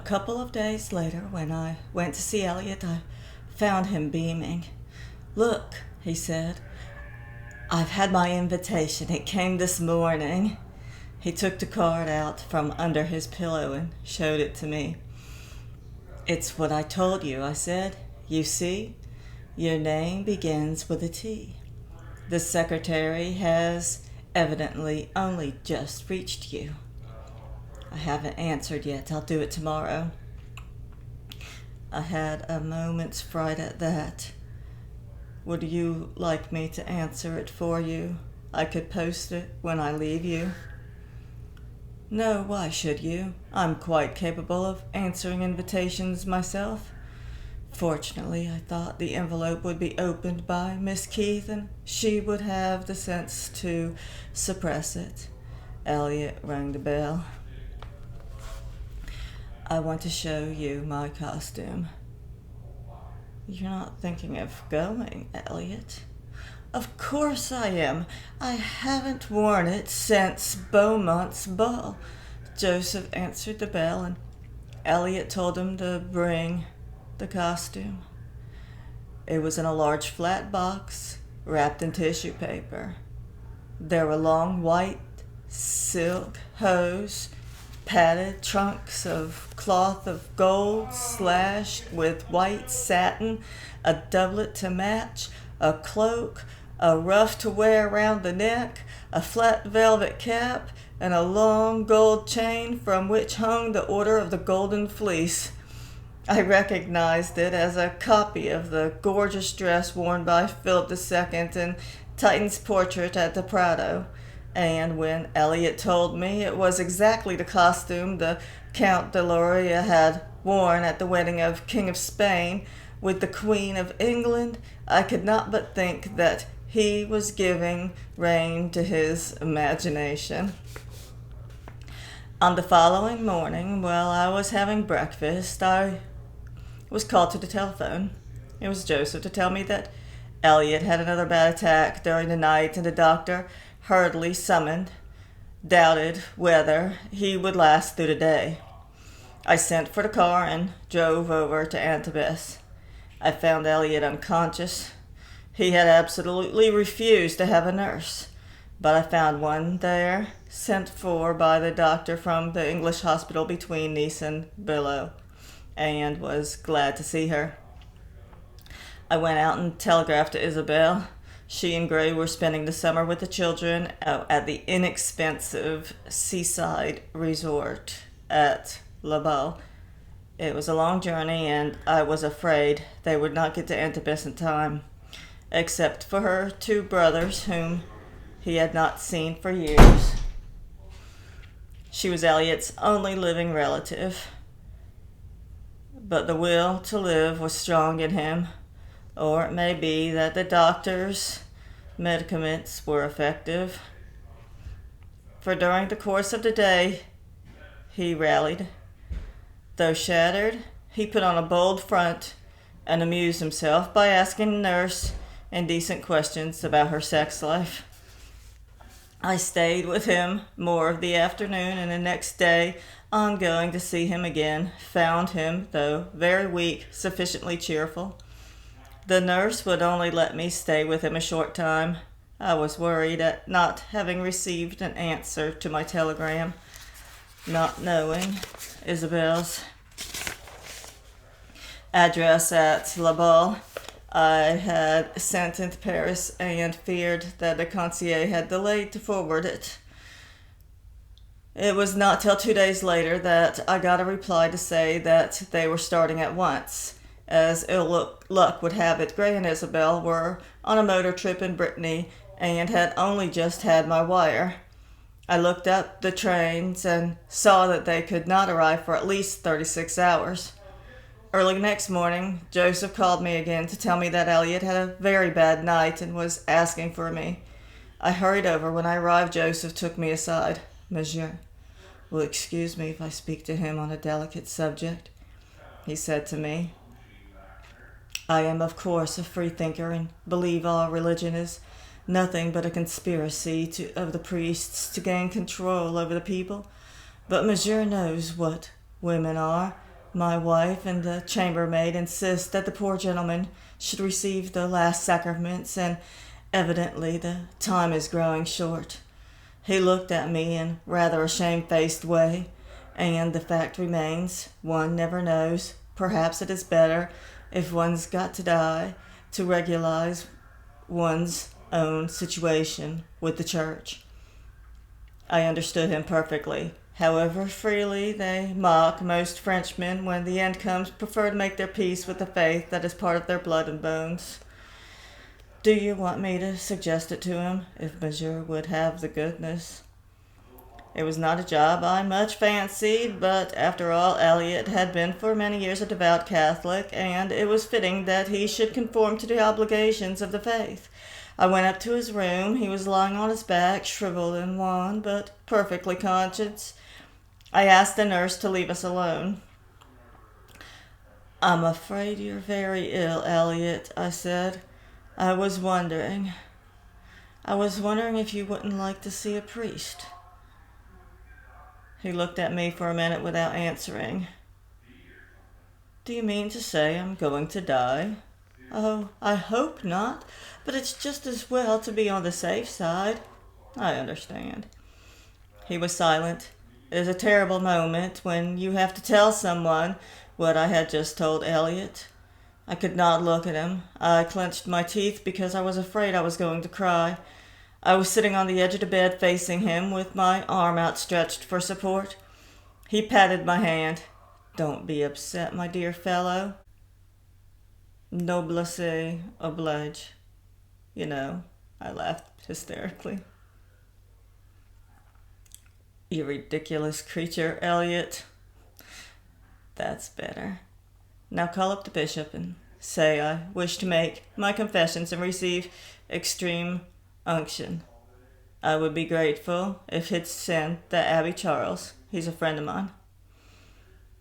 couple of days later, when I went to see Elliot, I found him beaming. "Look," he said, "I've had my invitation. It came this morning." He took the card out from under his pillow and showed it to me. "It's what I told you," I said. "You see, your name begins with a T. The secretary has evidently only just reached you." "I haven't answered yet. I'll do it tomorrow." I had a moment's fright at that. "Would you like me to answer it for you? I could post it when I leave you." "No, why should you? I'm quite capable of answering invitations myself." Fortunately, I thought the envelope would be opened by Miss Keith, and she would have the sense to suppress it. Elliot rang the bell. "I want to show you my costume." "You're not thinking of going, Elliot?" "Of course I am. I haven't worn it since Beaumont's ball." Joseph answered the bell, and Elliot told him to bring the costume. It was in a large flat box, wrapped in tissue paper. There were long white silk hose, padded trunks of cloth of gold slashed with white satin, a doublet to match, a cloak, a ruff to wear around the neck, a flat velvet cap, and a long gold chain from which hung the Order of the Golden Fleece. I recognized it as a copy of the gorgeous dress worn by Philip II in Titian's portrait at the Prado, and when Elliot told me it was exactly the costume the Count de Loria had worn at the wedding of King of Spain with the Queen of England, I could not but think that he was giving rein to his imagination. On the following morning, while I was having breakfast, I was called to the telephone. It was Joseph to tell me that Elliot had another bad attack during the night, and the doctor, hurriedly summoned, doubted whether he would last through the day. I sent for the car and drove over to Antibes. I found Elliot unconscious. He had absolutely refused to have a nurse, but I found one there, sent for by the doctor from the English hospital between Nice and Billow, and was glad to see her. I went out and telegraphed to Isabel. She and Gray were spending the summer with the children at the inexpensive seaside resort at La Baule. It was a long journey, and I was afraid they would not get to Antibes in time, except for her two brothers, whom he had not seen for years. She was Elliot's only living relative, but the will to live was strong in him, or it may be that the doctor's medicaments were effective, for during the course of the day he rallied. Though shattered, he put on a bold front and amused himself by asking the nurse indecent questions about her sex life. I stayed with him more of the afternoon, and the next day, on going to see him again, found him, though very weak, sufficiently cheerful. The nurse would only let me stay with him a short time. I was worried at not having received an answer to my telegram, not knowing Isabel's address at La Baule. I had sent into Paris and feared that the concierge had delayed to forward it. It was not till 2 days later that I got a reply to say that they were starting at once. As ill luck would have it, Gray and Isabel were on a motor trip in Brittany and had only just had my wire. I looked up the trains and saw that they could not arrive for at least 36 hours. Early next morning, Joseph called me again to tell me that Elliot had a very bad night and was asking for me. I hurried over. When I arrived, Joseph took me aside. "Monsieur will excuse me if I speak to him on a delicate subject," he said to me. "I am, of course, a freethinker and believe all religion is nothing but a conspiracy of the priests to gain control over the people. But Monsieur knows what women are. My wife and the chambermaid insist that the poor gentleman should receive the last sacraments, and evidently the time is growing short. He looked at me in rather a shamefaced way, and the fact remains, one never knows. Perhaps it is better, if one's got to die, to regularize one's own situation with the church. I understood him perfectly. However freely they mock, most Frenchmen, when the end comes, prefer to make their peace with the faith that is part of their blood and bones. Do you want me to suggest it to him, if Monsieur would have the goodness? It was not a job I much fancied, but after all, Elliot had been for many years a devout Catholic, and it was fitting that he should conform to the obligations of the faith. I went up to his room. He was lying on his back, shriveled and wan, but perfectly conscious. I asked the nurse to leave us alone. "I'm afraid you're very ill, Elliot," I said. I was wondering if you wouldn't like to see a priest." He looked at me for a minute without answering. "Do you mean to say I'm going to die?" "Oh, I hope not, but it's just as well to be on the safe side." "I understand." He was silent. It is a terrible moment when you have to tell someone what I had just told Elliot. I could not look at him. I clenched my teeth because I was afraid I was going to cry. I was sitting on the edge of the bed facing him with my arm outstretched for support. He patted my hand. "Don't be upset, my dear fellow. Noblesse oblige. You know," I laughed hysterically. "You ridiculous creature, Elliot." "That's better. Now call up the bishop and say I wish to make my confessions and receive extreme unction. I would be grateful if he'd send the Abbé Charles. He's a friend of mine."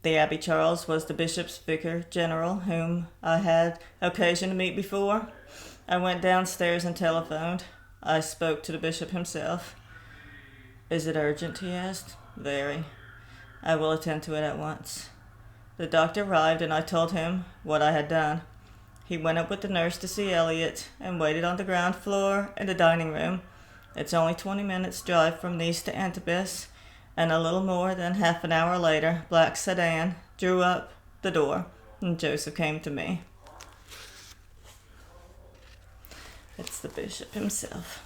The Abbé Charles was the bishop's vicar general, whom I had occasion to meet before. I went downstairs and telephoned. I spoke to the bishop himself. "Is it urgent?" he asked. "Very. I will attend to it at once." The doctor arrived, and I told him what I had done. He went up with the nurse to see Elliot, and waited on the ground floor in the dining room. It's only 20 minutes' drive from Nice to Antibes, and a little more than half an hour later, black sedan drew up the door, and Joseph came to me. It's the bishop himself.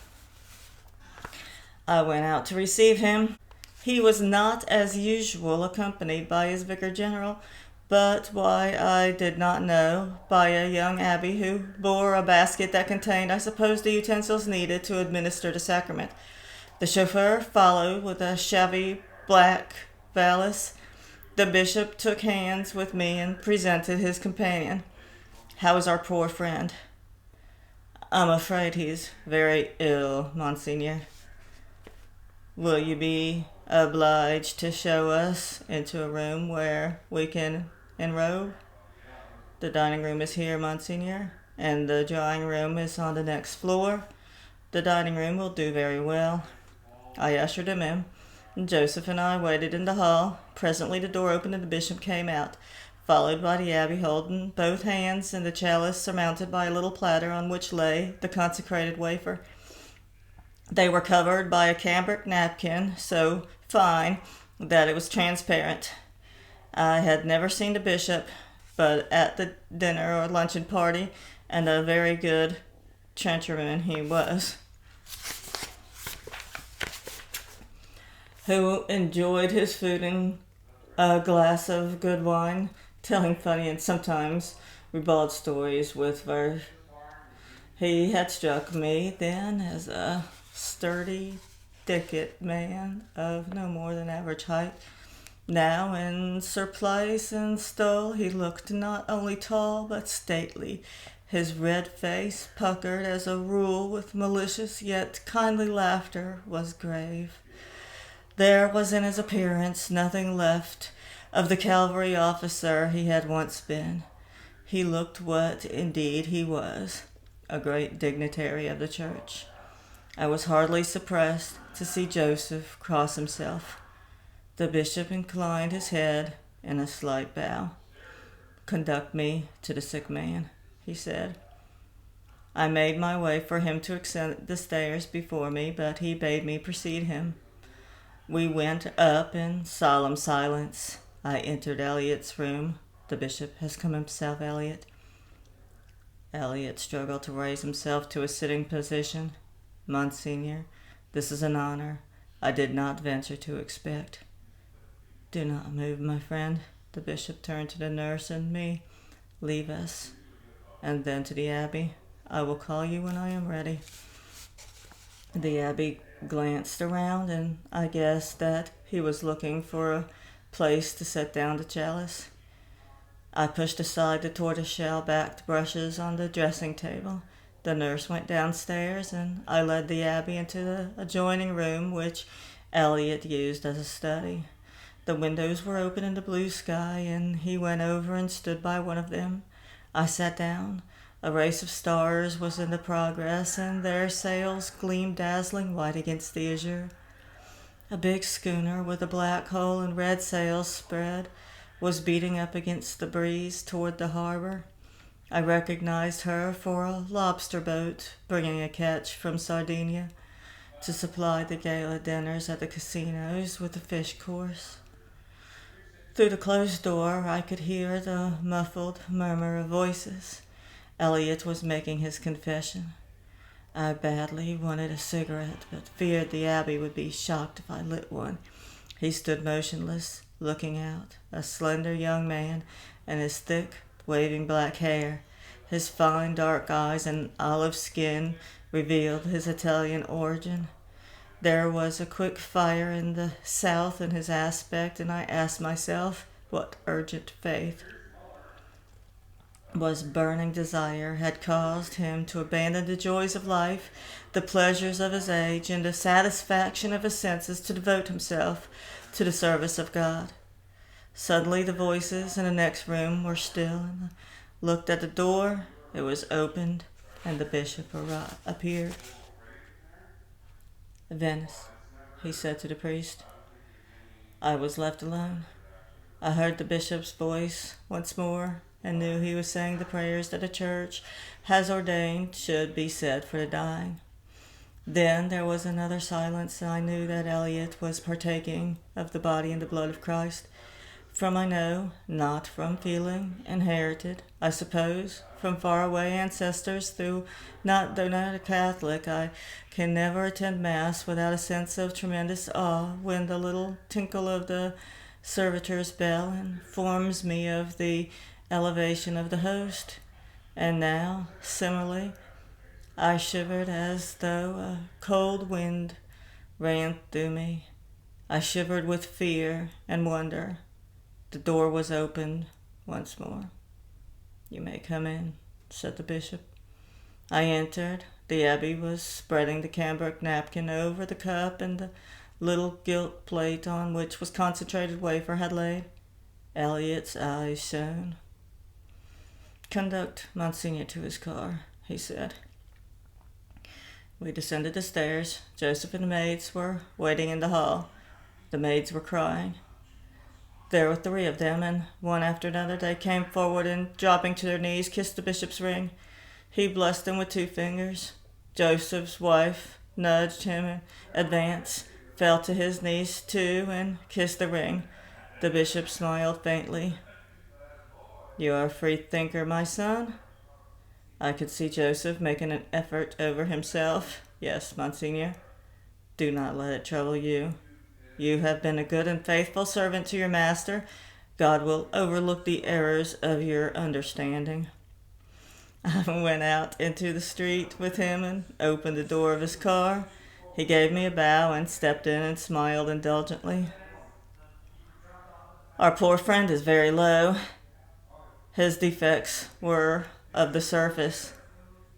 I went out to receive him. He was not, as usual, accompanied by his vicar general, but why I did not know, by a young abbé who bore a basket that contained, I suppose, the utensils needed to administer the sacrament. The chauffeur followed with a shabby black valise. The bishop took hands with me and presented his companion. "How is our poor friend?" "I'm afraid he's very ill, Monseigneur." "Will you be obliged to show us into a room where we can enrobe?" "The dining room is here, Monseigneur, and the drawing room is on the next floor." "The dining room will do very well." I ushered him in. Joseph and I waited in the hall. Presently the door opened and the bishop came out, followed by the abbé holding both hands and the chalice surmounted by a little platter on which lay the consecrated wafer. They were covered by a cambric napkin so fine that it was transparent. I had never seen the bishop but at the dinner or luncheon party, and a very good trencherman he was, who enjoyed his food and a glass of good wine, telling funny and sometimes ribald stories with verse. He had struck me then as a sturdy, thicket man of no more than average height. Now, in surplice and stole, he looked not only tall but stately, his red face, puckered as a rule with malicious yet kindly laughter, was grave. There was in his appearance nothing left of the cavalry officer he had once been. He looked what indeed he was, a great dignitary of the church. I was hardly surprised to see Joseph cross himself. The bishop inclined his head in a slight bow. "Conduct me to the sick man," he said. I made my way for him to ascend the stairs before me, but he bade me precede him. We went up in solemn silence. I entered Eliot's room. "The bishop has come himself, Eliot." Eliot struggled to raise himself to a sitting position. "Monsignor, this is an honor I did not venture to expect." "Do not move, my friend." The bishop turned to the nurse and me. "Leave us." And then to the abbey. "I will call you when I am ready." The abbey glanced around, and I guessed that he was looking for a place to set down the chalice. I pushed aside the tortoiseshell-backed brushes on the dressing table. The nurse went downstairs, and I led the abbey into the adjoining room, which Eliot used as a study. The windows were open in the blue sky, and he went over and stood by one of them. I sat down. A race of stars was in the progress, and their sails gleamed dazzling white against the azure. A big schooner with a black hull and red sails spread was beating up against the breeze toward the harbor. I recognized her for a lobster boat bringing a catch from Sardinia to supply the gala dinners at the casinos with a fish course. Through the closed door, I could hear the muffled murmur of voices. Eliot was making his confession. I badly wanted a cigarette, but feared the abbey would be shocked if I lit one. He stood motionless, looking out, a slender young man, and his thick, waving black hair. His fine dark eyes and olive skin revealed his Italian origin. There was a quick fire in the south in his aspect, and I asked myself what urgent faith was burning desire had caused him to abandon the joys of life, the pleasures of his age, and the satisfaction of his senses to devote himself to the service of God. Suddenly the voices in the next room were still, and I looked at the door. It was opened, and the bishop appeared. "Venice," he said to the priest. I was left alone. I heard the bishop's voice once more, and knew he was saying the prayers that the church has ordained should be said for the dying. Then there was another silence, and I knew that Eliot was partaking of the body and the blood of Christ. From I know, not from feeling, inherited, I suppose, from far-away ancestors, though not a Catholic, I can never attend Mass without a sense of tremendous awe when the little tinkle of the servitor's bell informs me of the elevation of the host. And now, similarly, I shivered as though a cold wind ran through me. I shivered with fear and wonder. The door was opened once more. "You may come in," said the bishop. I entered. The abbey was spreading the cambric napkin over the cup, and the little gilt plate on which was concentrated wafer had laid. Eliot's eyes shone. "Conduct Monsignor to his car," he said. We descended the stairs. Joseph and the maids were waiting in the hall. The maids were crying. There were 3 of them, and one after another they came forward and, dropping to their knees, kissed the bishop's ring. He blessed them with 2 fingers. Joseph's wife nudged him in advance, fell to his knees too, and kissed the ring. The bishop smiled faintly. "You are a free thinker, my son." I could see Joseph making an effort over himself. "Yes, Monsignor. Do not let it trouble you. You have been a good and faithful servant to your master. God will overlook the errors of your understanding." I went out into the street with him and opened the door of his car. He gave me a bow and stepped in and smiled indulgently. "Our poor friend is very low. His defects were of the surface.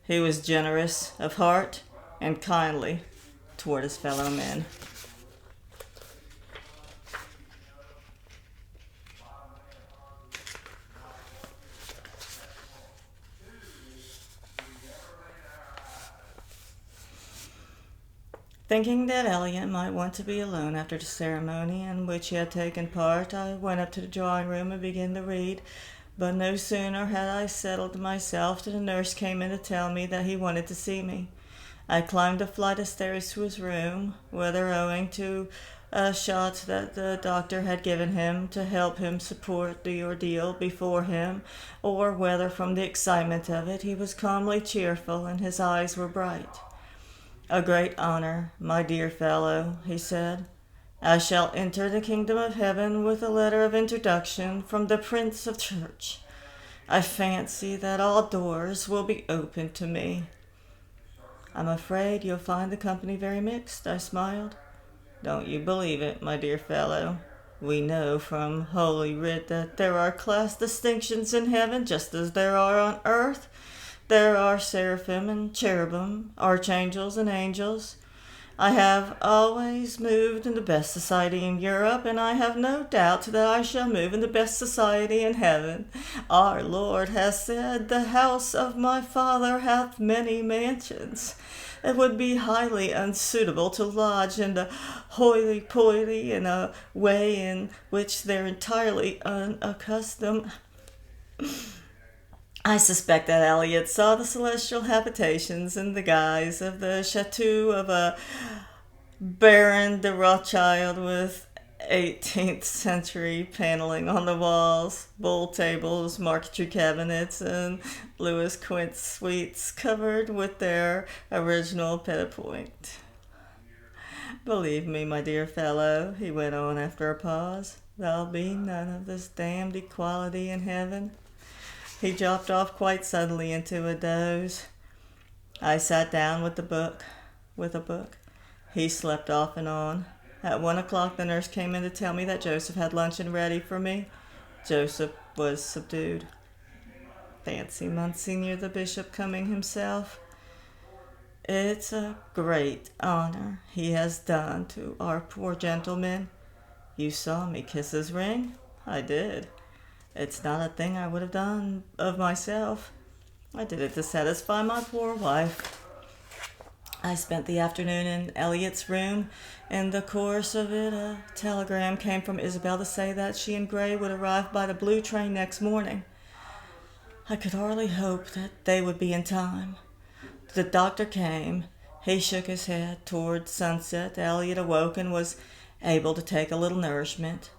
He was generous of heart and kindly toward his fellow men." Thinking that Eliot might want to be alone after the ceremony in which he had taken part, I went up to the drawing room and began to read But no sooner had I settled myself than a nurse came in to tell me that he wanted to see me. I climbed a flight of stairs to his room, whether owing to a shot that the doctor had given him to help him support the ordeal before him, or whether from the excitement of it he was calmly cheerful and his eyes were bright. "A great honor, my dear fellow," he said. "I shall enter the kingdom of heaven with a letter of introduction from the Prince of Church. I fancy that all doors will be open to me." "I'm afraid you'll find the company very mixed," I smiled. "Don't you believe it, my dear fellow. We know from Holy Writ that there are class distinctions in heaven just as there are on earth. There are seraphim and cherubim, archangels and angels. I have always moved in the best society in Europe, and I have no doubt that I shall move in the best society in heaven. Our Lord has said, 'The house of my Father hath many mansions.' It would be highly unsuitable to lodge in the hoity-toity in a way in which they're entirely unaccustomed." I suspect that Elliot saw the celestial habitations in the guise of the chateau of a Baron de Rothschild, with 18th century paneling on the walls, bull tables, marquetry cabinets, and Louis Quinze suites covered with their original petit-point. "Believe me, my dear fellow," he went on after a pause, "there'll be none of this damned equality in heaven." He dropped off quite suddenly into a doze. I sat down with a book. He slept off and on. At 1 o'clock the nurse came in to tell me that Joseph had luncheon ready for me. Joseph was subdued. Fancy Monsignor the Bishop coming himself. It's a great honor he has done to our poor gentleman. You saw me kiss his ring? I did. It's not a thing I would have done of myself. I did it to satisfy my poor wife. I spent the afternoon in Elliot's room. In the course of it, a telegram came from Isabel to say that she and Gray would arrive by the blue train next morning. I could hardly hope that they would be in time. The doctor came. He shook his head. Toward sunset, Elliot awoke and was able to take a little nourishment.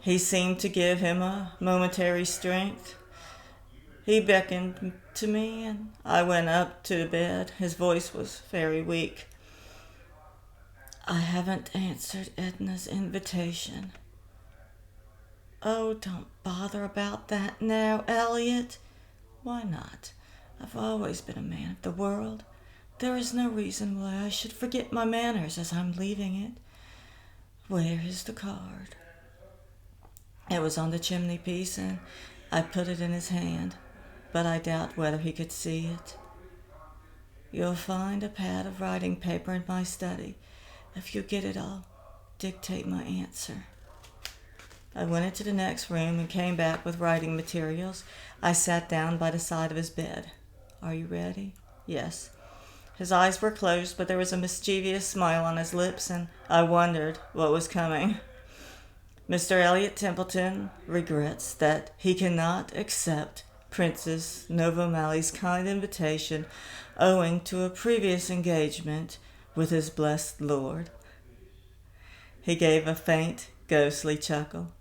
He seemed to give him a momentary strength. He beckoned to me, and I went up to the bed. His voice was very weak. "I haven't answered Edna's invitation." "Oh, don't bother about that now, Elliot." "Why not? I've always been a man of the world. There is no reason why I should forget my manners as I'm leaving it. Where is the card?" It was on the chimney-piece, and I put it in his hand, but I doubt whether he could see it. "You'll find a pad of writing paper in my study. If you get it, I'll dictate my answer." I went into the next room and came back with writing materials. I sat down by the side of his bed. "Are you ready?" "Yes." His eyes were closed, but there was a mischievous smile on his lips, and I wondered what was coming. "Mr. Elliot Templeton regrets that he cannot accept Princess Novomali's kind invitation owing to a previous engagement with his blessed lord." He gave a faint, ghostly chuckle.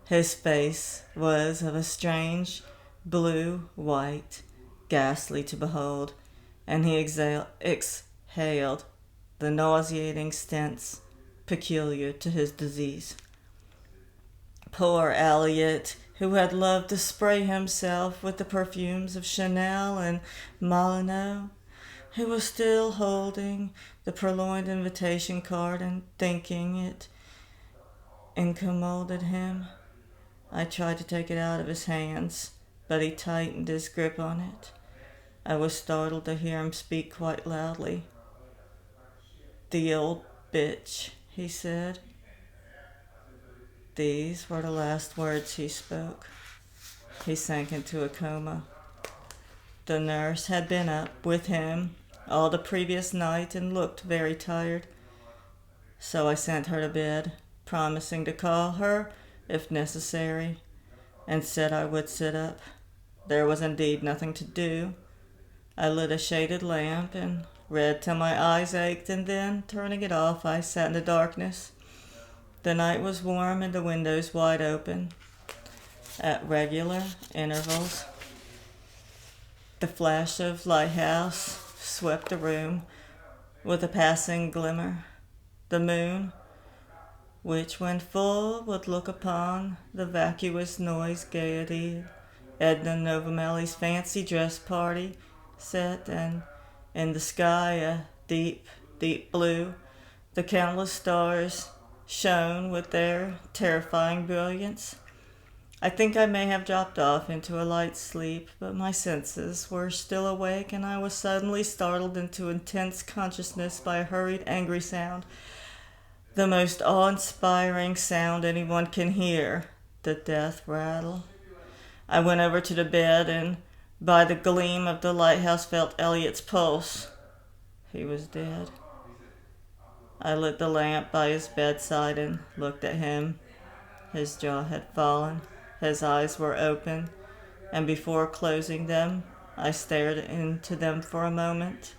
His face was of a strange blue-white, ghastly to behold, and he exhaled the nauseating stench peculiar to his disease. Poor Elliot, who had loved to spray himself with the perfumes of Chanel and Molyneux, who was still holding the purloined invitation card and thinking it incommoded him. I tried to take it out of his hands, but he tightened his grip on it. I was startled to hear him speak quite loudly. "The old bitch," he said. These were the last words he spoke. He sank into a coma. The nurse had been up with him all the previous night and looked very tired, so I sent her to bed, promising to call her if necessary. and said I would sit up. There was indeed nothing to do. I lit a shaded lamp and read till my eyes ached, and then, turning it off, I sat in the darkness. The night was warm and the windows wide open. At regular intervals, the flash of lighthouse swept the room with a passing glimmer. The moon, which when full would look upon the vacuous noise gaiety Edna Novamelli's fancy dress party, set, and in the sky a deep, deep blue, the countless stars shone with their terrifying brilliance. I think I may have dropped off into a light sleep, but my senses were still awake, and I was suddenly startled into intense consciousness by a hurried, angry sound, the most awe-inspiring sound anyone can hear, the death rattle. I went over to the bed, and by the gleam of the lighthouse felt Elliot's pulse. He was dead. I lit the lamp by his bedside and looked at him. His jaw had fallen. His eyes were open, and before closing them, I stared into them for a moment.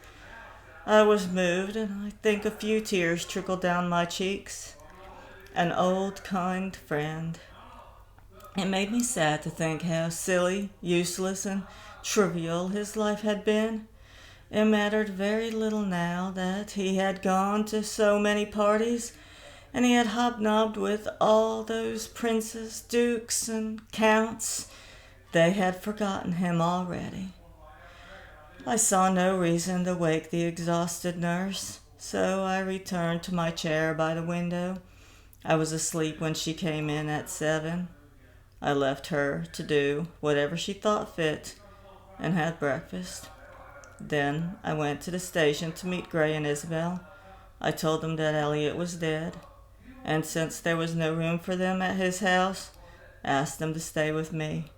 I was moved, and I think a few tears trickled down my cheeks. An old, kind friend. It made me sad to think how silly, useless, and trivial his life had been. It mattered very little now that he had gone to so many parties, and he had hobnobbed with all those princes, dukes, and counts. They had forgotten him already. I saw no reason to wake the exhausted nurse, so I returned to my chair by the window. I was asleep when she came in at 7. I left her to do whatever she thought fit and had breakfast. Then I went to the station to meet Gray and Isabel. I told them that Elliot was dead, and since there was no room for them at his house, asked them to stay with me,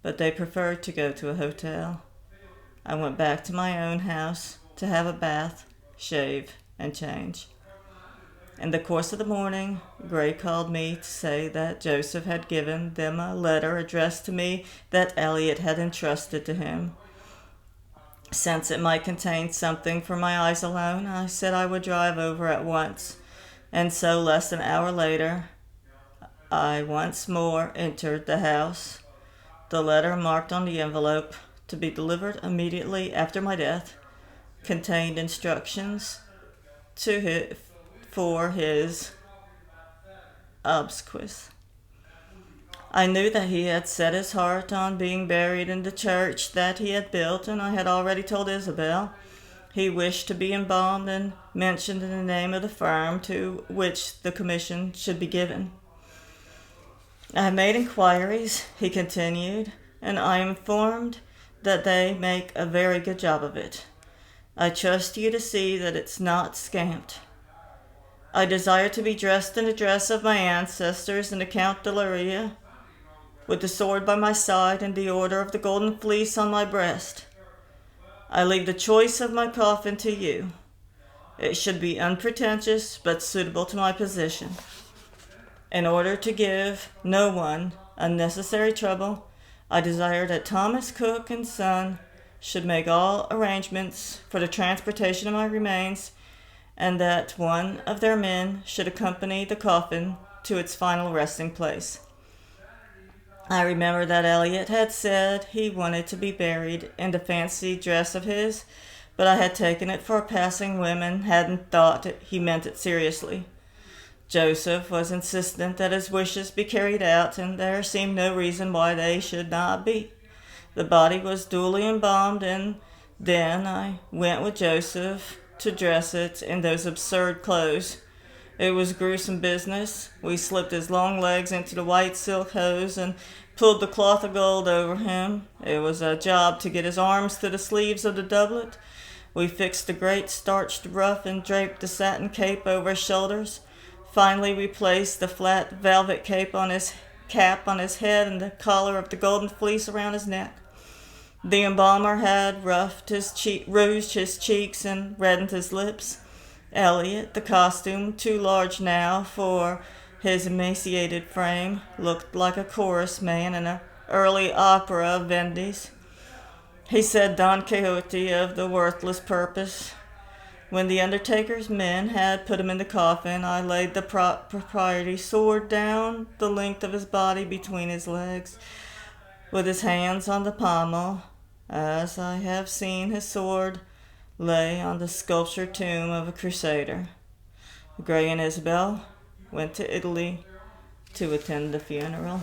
but they preferred to go to a hotel. I went back to my own house to have a bath, shave, and change. In the course of the morning, Gray called me to say that Joseph had given them a letter addressed to me that Elliot had entrusted to him. Since it might contain something for my eyes alone, I said I would drive over at once, and so less than an hour later, I once more entered the house. The letter marked on the envelope, to be delivered immediately after my death, contained instructions for his obsequies. I knew that he had set his heart on being buried in the church that he had built, and I had already told Isabel. He wished to be embalmed and mentioned the name of the firm to which the commission should be given. I have made inquiries, he continued, and I am informed that they make a very good job of it. I trust you to see that it's not scamped. I desire to be dressed in the dress of my ancestors and the Count de Loria, with the sword by my side and the order of the Golden Fleece on my breast. I leave the choice of my coffin to you. It should be unpretentious, but suitable to my position. In order to give no one unnecessary trouble, I desire that Thomas Cook and Son should make all arrangements for the transportation of my remains, and that one of their men should accompany the coffin to its final resting place. I remember that Elliot had said he wanted to be buried in the fancy dress of his, but I had taken it for a passing whim and hadn't thought he meant it seriously. Joseph was insistent that his wishes be carried out, and there seemed no reason why they should not be. The body was duly embalmed, and then I went with Joseph to dress it in those absurd clothes. It was gruesome business. We slipped his long legs into the white silk hose and pulled the cloth of gold over him. It was a job to get his arms to the sleeves of the doublet. We fixed the great starched ruff and draped the satin cape over his shoulders. Finally, we placed the flat velvet cap on his head and the collar of the Golden Fleece around his neck. The embalmer had rouged rouged his cheeks and reddened his lips. Elliot, the costume too large now for His emaciated frame looked like a chorus man in an early opera of Vendi's. He said Don Quixote of the worthless purpose. When the undertaker's men had put him in the coffin, I laid the proprietor's sword down the length of his body between his legs, with his hands on the pommel, as I have seen his sword lay on the sculptured tomb of a crusader. Gray and Isabel went to Italy to attend the funeral.